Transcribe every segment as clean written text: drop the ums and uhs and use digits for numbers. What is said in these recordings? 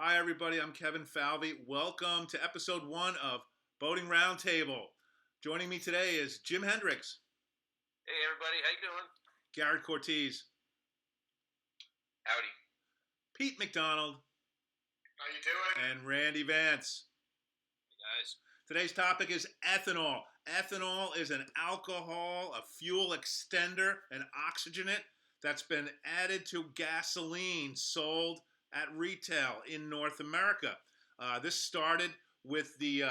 Hi, everybody. I'm Kevin Falvey. Welcome to episode 1 of Boating Roundtable. Joining me today is Jim Hendricks. Hey, everybody. How you doing? Garrett Cortese. Howdy. Pete McDonald. How you doing? And Randy Vance. Hey, guys. Today's topic is ethanol. Ethanol is an alcohol, a fuel extender, an oxygenate that's been added to gasoline sold at retail in North America. This started with the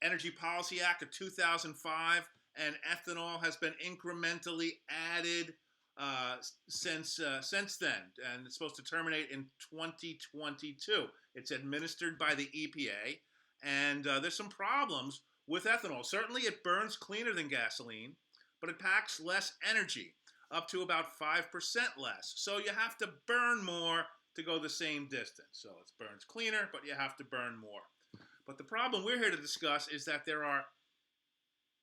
Energy Policy Act of 2005, and ethanol has been incrementally added since then, and it's supposed to terminate in 2022. It's administered by the EPA, and there's some problems with ethanol. Certainly, it burns cleaner than gasoline, but it packs less energy, up to about 5% less. So you have to burn more to go the same distance. So it burns cleaner, but you have to burn more. But the problem we're here to discuss is that there are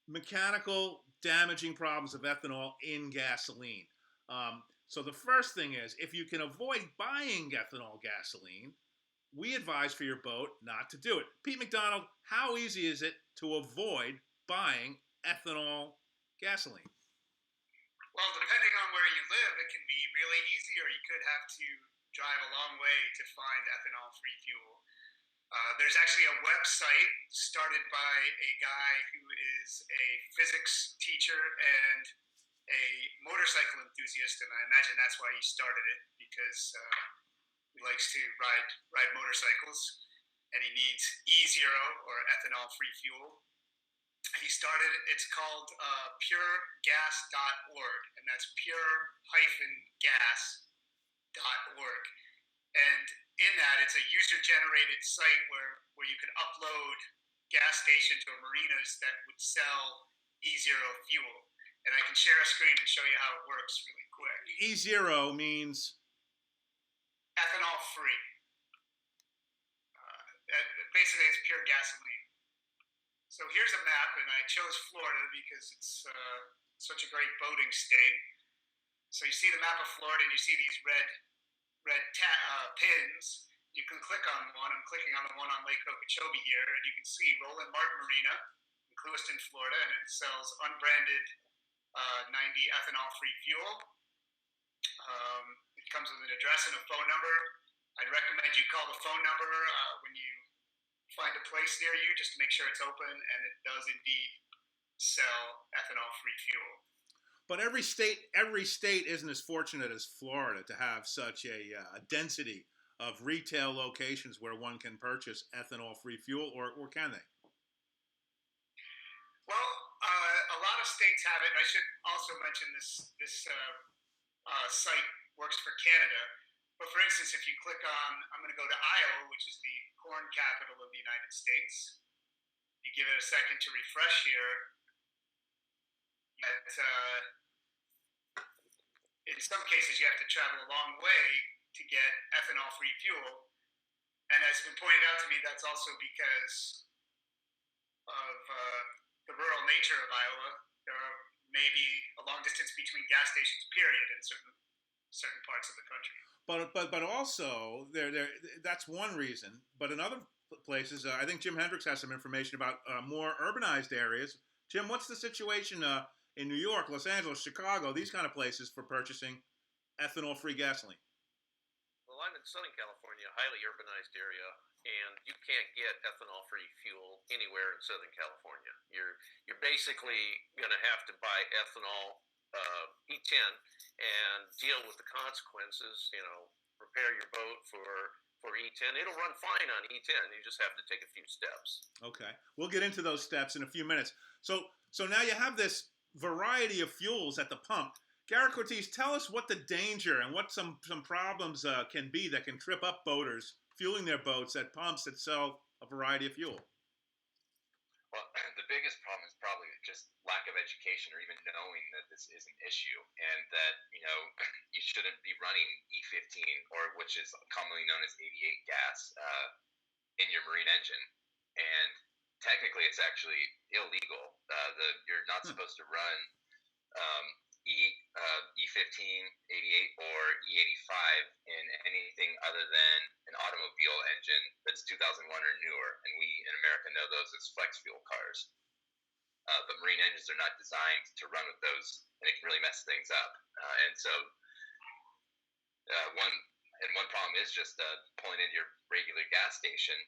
mechanical damaging problems of ethanol in gasoline. So the first thing is, if you can avoid buying ethanol gasoline, we advise for your boat not to do it. Pete McDonald, how easy is it to avoid buying ethanol gasoline? Well, depending on where you live, it can be really easy, or you could have to drive a long way to find ethanol-free fuel. There's actually a website started by a guy who is a physics teacher and a motorcycle enthusiast, and I imagine that's why he started it, because he likes to ride motorcycles, and he needs E0, or ethanol-free fuel. It's called puregas.org, and that's pure-gas.org. And in that, it's a user-generated site where you can upload gas stations or marinas that would sell E0 fuel. And I can share a screen and show you how it works really quick. E0 means? Ethanol-free. Basically, it's pure gasoline. So here's a map, and I chose Florida because it's such a great boating state. So you see the map of Florida, and you see these red pins. You can click on one. I'm clicking on the one on Lake Okeechobee here, and you can see Roland Martin Marina in Clewiston, Florida, and it sells unbranded 90 ethanol-free fuel. It comes with an address and a phone number. I'd recommend you call the phone number when you find a place near you, just to make sure it's open, and it does indeed sell ethanol-free fuel. But every state isn't as fortunate as Florida to have such a density of retail locations where one can purchase ethanol-free fuel, or can they? Well, a lot of states have it. And I should also mention this site works for Canada. But for instance, if you click on, I'm going to go to Iowa, which is the corn capital of the United States. You give it a second to refresh here. In some cases, you have to travel a long way to get ethanol-free fuel. And as has been pointed out to me, that's also because of the rural nature of Iowa. There are maybe a long distance between gas stations, period, in certain parts of the country. But also, that's one reason. But in other places, I think Jim Hendricks has some information about more urbanized areas. Jim, what's the situation in New York, Los Angeles, Chicago, these kind of places for purchasing ethanol-free gasoline? Well, I'm in Southern California, a highly urbanized area, and you can't get ethanol-free fuel anywhere in Southern California. You're basically going to have to buy ethanol E10 and deal with the consequences. Prepare your boat for E10. It'll run fine on E10. You just have to take a few steps. Okay, we'll get into those steps in a few minutes. So now you have this variety of fuels at the pump. Garrett Cortese, tell us what the danger and what some problems can be that can trip up boaters fueling their boats at pumps that sell a variety of fuel. Well, the biggest problem is probably just lack of education, or even knowing that this is an issue, and that you shouldn't be running E15, or which is commonly known as 88 gas, in your marine engine. And technically, it's actually illegal. You're not supposed to run E15, 88, or E85 in anything other than an automobile engine that's 2001 or newer, and we in America know those as flex fuel cars. But marine engines are not designed to run with those, and it can really mess things up. And so one problem is just pulling into your regular gas station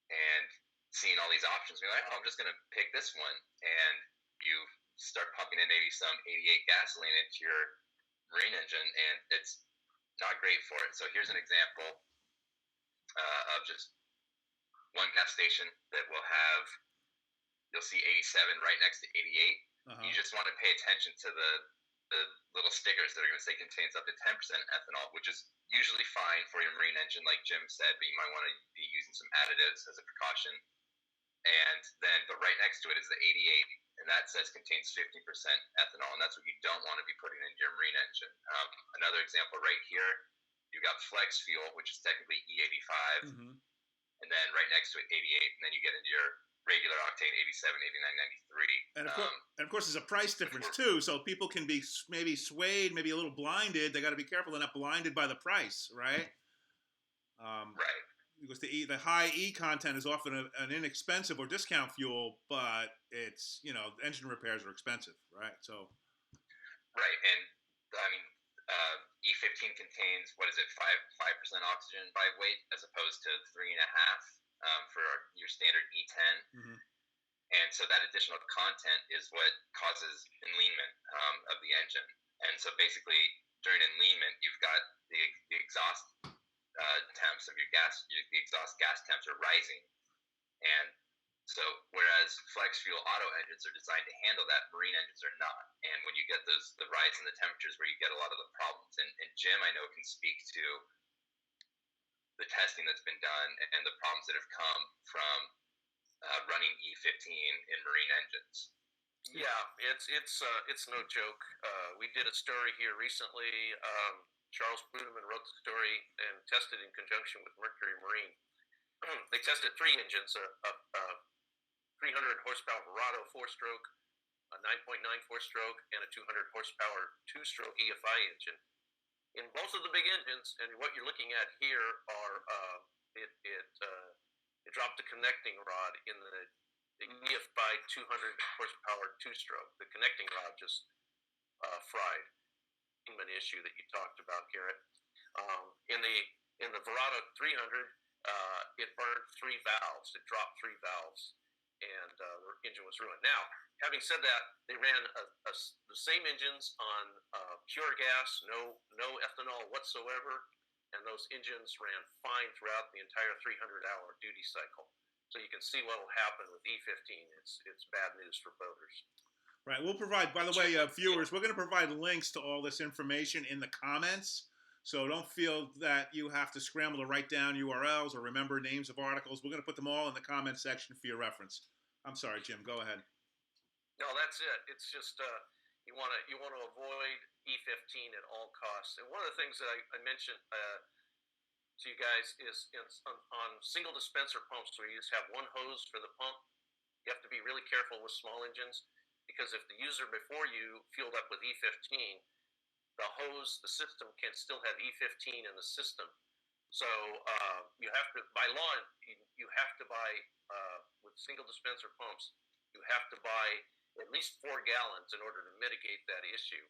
and seeing all these options. You're like, oh, I'm just going to pick this one, and you start pumping in maybe some 88 gasoline into your marine engine, and it's not great for it. So here's an example of just one gas station that will have, you'll see 87 right next to 88. You just want to pay attention to the little stickers that are going to say contains up to 10% ethanol, which is usually fine for your marine engine, like Jim said, but you might want to be using some additives as a precaution. And then, but right next to it is the 88, and that says contains 50% ethanol, and that's what you don't want to be putting into your marine engine. Another example right here, you've got flex fuel, which is technically E85, and then right next to it 88, and then you get into your regular octane 87, 89, 93. And of course, there's a price difference too, so people can be maybe swayed, maybe a little blinded. They got to be careful they're not blinded by the price, right? Right. Because the high E content is often an inexpensive or discount fuel, but it's, engine repairs are expensive, right? So. Right, and I mean, E15 contains, 5% oxygen by weight as opposed to 3.5 for your standard E10. And so that additional content is what causes enleanment of the engine. And so basically during enleanment, you've got the exhaust temps of your gas, the exhaust gas temps are rising. And so whereas flex fuel auto engines are designed to handle that, marine engines are not. And when you get the rise in the temperatures where you get a lot of the problems, and Jim, I know, can speak to the testing that's been done and the problems that have come from running E15 in marine engines. Yeah, it's no joke. We did a story here recently. Charles Bruneman wrote the story and tested in conjunction with Mercury Marine. They tested 3 engines, a 300 horsepower Verado 4-stroke, a 9.9 4-stroke, and a 200 horsepower 2-stroke EFI engine. In both of the big engines, and what you're looking at here are it dropped the connecting rod in the EFI 200 horsepower 2-stroke. The connecting rod just fried. An issue that you talked about, Garrett. In the Verado 300, it burned 3 valves. It dropped 3 valves, and the engine was ruined. Now, having said that, they ran the same engines on pure gas, no ethanol whatsoever, and those engines ran fine throughout the entire 300-hour duty cycle. So you can see what will happen with E15. It's bad news for boaters. Right. We'll provide, by the way, viewers, we're going to provide links to all this information in the comments. So don't feel that you have to scramble to write down URLs or remember names of articles. We're going to put them all in the comment section for your reference. I'm sorry, Jim. Go ahead. No, that's it. It's just you want to avoid E15 at all costs. And one of the things that I mentioned to you guys is on single dispenser pumps where you just have one hose for the pump. You have to be really careful with small engines. Because if the user before you fueled up with E15, the system can still have E15 in the system. So you have to, by law, you have to buy, with single dispenser pumps, you have to buy at least 4 gallons in order to mitigate that issue.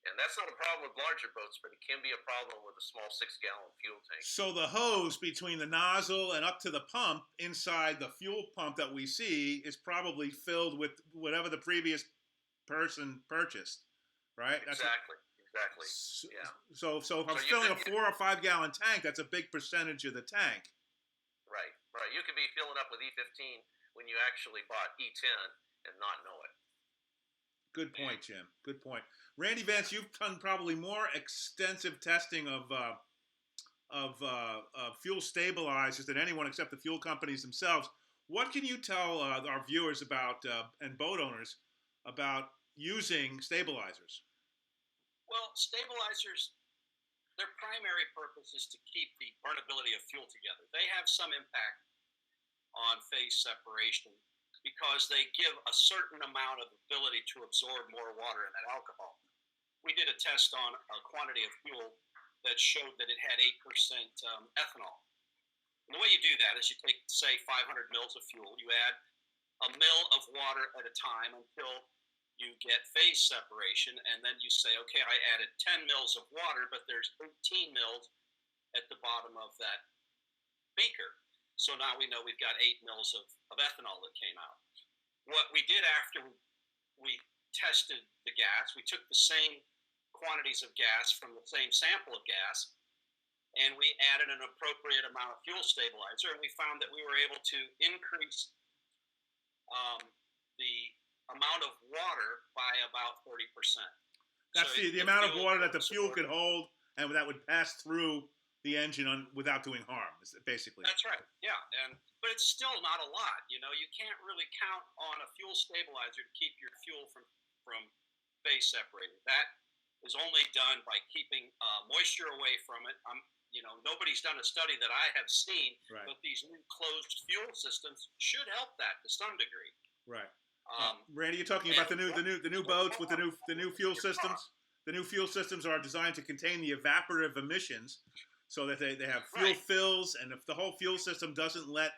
And that's not a problem with larger boats, but it can be a problem with a small 6-gallon fuel tank. So the hose between the nozzle and up to the pump inside the fuel pump that we see is probably filled with whatever the previous person purchased, right? Exactly. Yeah. So if I'm filling a 4 or 5 gallon tank, that's a big percentage of the tank. Right. You could be filling up with E15 when you actually bought E10 and not know it. Good point, Jim. Good point. Randy Vance, you've done probably more extensive testing of fuel stabilizers than anyone except the fuel companies themselves. What can you tell our viewers about and boat owners about using stabilizers? Well, stabilizers, their primary purpose is to keep the burnability of fuel together. They have some impact on phase separation because they give a certain amount of ability to absorb more water in that alcohol. we did a test on a quantity of fuel that showed that it had 8% ethanol. And the way you do that is you take, say, 500 mils of fuel, you add a mill of water at a time until you get phase separation, and then you say, okay, I added 10 mils of water, but there's 18 mils at the bottom of that beaker. So now we know we've got 8 mils of ethanol that came out. What we did after we tested the gas, we took the same quantities of gas from the same sample of gas, and we added an appropriate amount of fuel stabilizer, and we found that we were able to increase the amount of water by about 30%. That's So the amount of water that the fuel could hold, and that would pass through the engine without doing harm, basically. That's right. Yeah, but it's still not a lot. You know, you can't really count on a fuel stabilizer to keep your fuel from phase separated. That is only done by keeping moisture away from it. Nobody's done a study that I have seen, right. But these new closed fuel systems should help that to some degree. Right. Randy, you're talking about the new boats with the new fuel systems. The new fuel systems are designed to contain the evaporative emissions, so that they have fuel fills, and if the whole fuel system doesn't let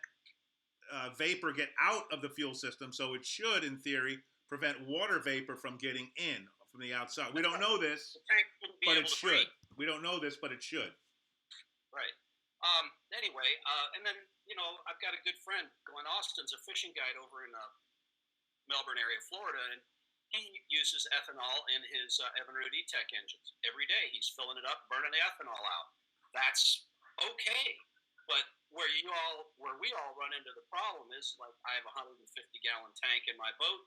vapor get out of the fuel system, so it should, in theory, prevent water vapor from getting in from the outside. We don't know this, but it should. We don't know this, but it should. Right. Anyway, and then, I've got a good friend, Glenn Austin's a fishing guide over in Melbourne area, Florida, and he uses ethanol in his Evaporative E-Tech engines. Every day he's filling it up, burning the ethanol out. That's okay. But where we all run into the problem is, like, I have a 150-gallon tank in my boat,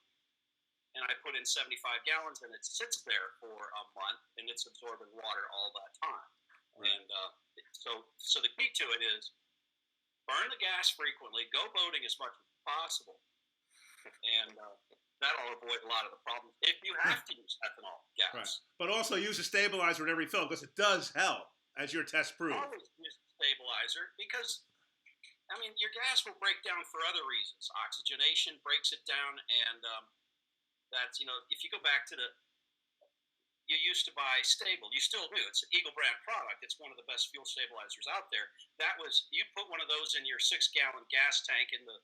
and I put in 75 gallons, and it sits there for a month, and it's absorbing water all that time. Right. And so the key to it is burn the gas frequently, go boating as much as possible, and that'll avoid a lot of the problems if you have to use ethanol gas. Right. But also use a stabilizer at every fill, because it does help, as your test proved. Always use a stabilizer, because your gas will break down for other reasons. Oxygenation breaks it down, and that's, if you go back to you used to buy Stable, you still do. It's an Eagle brand product. It's one of the best fuel stabilizers out there. You put one of those in your 6-gallon gas tank in the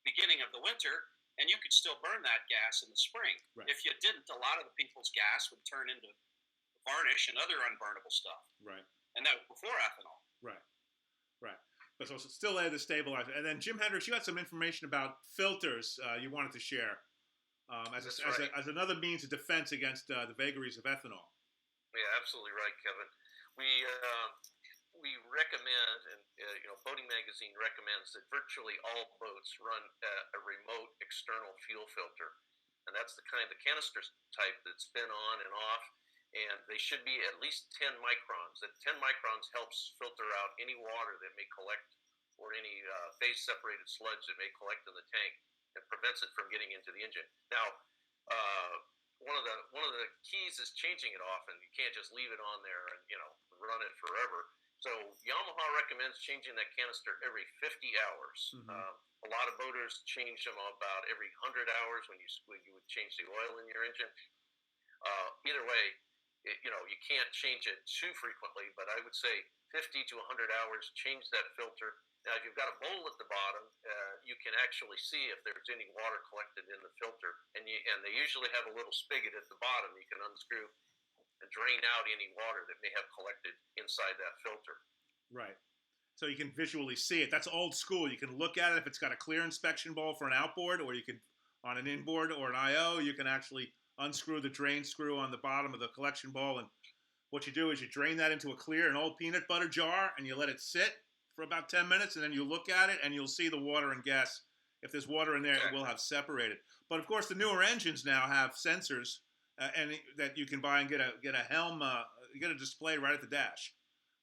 beginning of the winter, and you could still burn that gas in the spring. Right. If you didn't, a lot of the people's gas would turn into varnish and other unburnable stuff. Right. And that was before ethanol. Right. But so still add the stabilizer. And then, Jim Hendricks, you had some information about filters you wanted to share as another means of defense against the vagaries of ethanol. Yeah, absolutely right, Kevin. We recommend, and Boating Magazine recommends, that virtually all boats run a remote external fuel filter, and that's the canister type that's been on and off, and they should be at least 10 microns. That 10 microns helps filter out any water that may collect, or any phase-separated sludge that may collect in the tank, and prevents it from getting into the engine. Now, one of the keys is changing it often. You can't just leave it on there and run it forever. So Yamaha recommends changing that canister every 50 hours. Mm-hmm. A lot of boaters change them about every 100 hours when you would change the oil in your engine. Either way, you can't change it too frequently, but I would say 50 to 100 hours, change that filter. Now, if you've got a bowl at the bottom, you can actually see if there's any water collected in the filter, and they usually have a little spigot at the bottom you can unscrew and drain out any water that may have collected inside that filter. Right. So you can visually see it. That's old school. You can look at it if it's got a clear inspection bowl for an outboard, or you can, on an inboard or an IO, you can actually unscrew the drain screw on the bottom of the collection bowl, and what you do is you drain that into an old peanut butter jar, and you let it sit for about 10 minutes, and then you look at it, and you'll see the water and gas. If there's water in there, it will have separated. But of course, the newer engines now have sensors, and that you can buy and get a helm, get a display right at the dash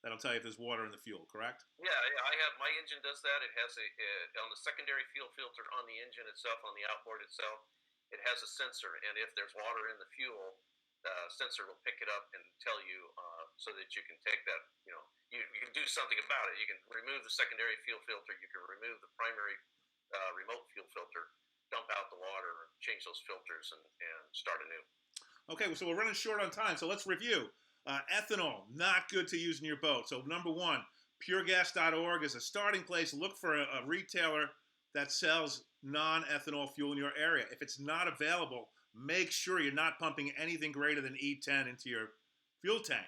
that'll tell you if there's water in the fuel. Correct? Yeah, I have. My engine does that. It has on the secondary fuel filter on the engine itself, on the outboard itself, it has a sensor, and if there's water in the fuel, the sensor will pick it up and tell you, so that you can take that. You can do something about it. You can remove the secondary fuel filter. You can remove the primary remote fuel filter, dump out the water, change those filters, and start anew. Okay, so we're running short on time, so let's review. Ethanol, not good to use in your boat. So number one, puregas.org is a starting place. Look for a retailer that sells non-ethanol fuel in your area. If it's not available, make sure you're not pumping anything greater than E10 into your fuel tank.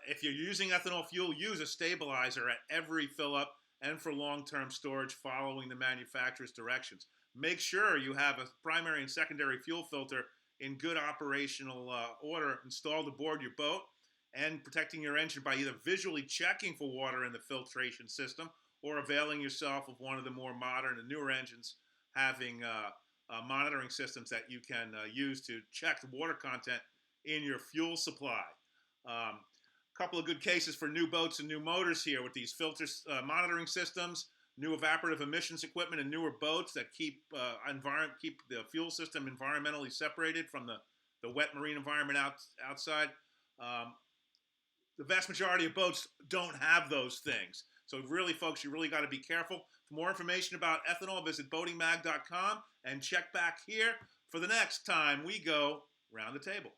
If you're using ethanol fuel, use a stabilizer at every fill-up and for long-term storage following the manufacturer's directions. Make sure you have a primary and secondary fuel filter in good operational order installed aboard your boat, and protecting your engine by either visually checking for water in the filtration system or availing yourself of one of the more modern and newer engines having monitoring systems that you can use to check the water content in your fuel supply. A couple of good cases for new boats and new motors here with these filter monitoring systems, new evaporative emissions equipment, and newer boats that keep the fuel system environmentally separated from the wet marine environment outside. The vast majority of boats don't have those things. So really, folks, you really got to be careful. For more information about ethanol, visit boatingmag.com and check back here for the next time we go round the table.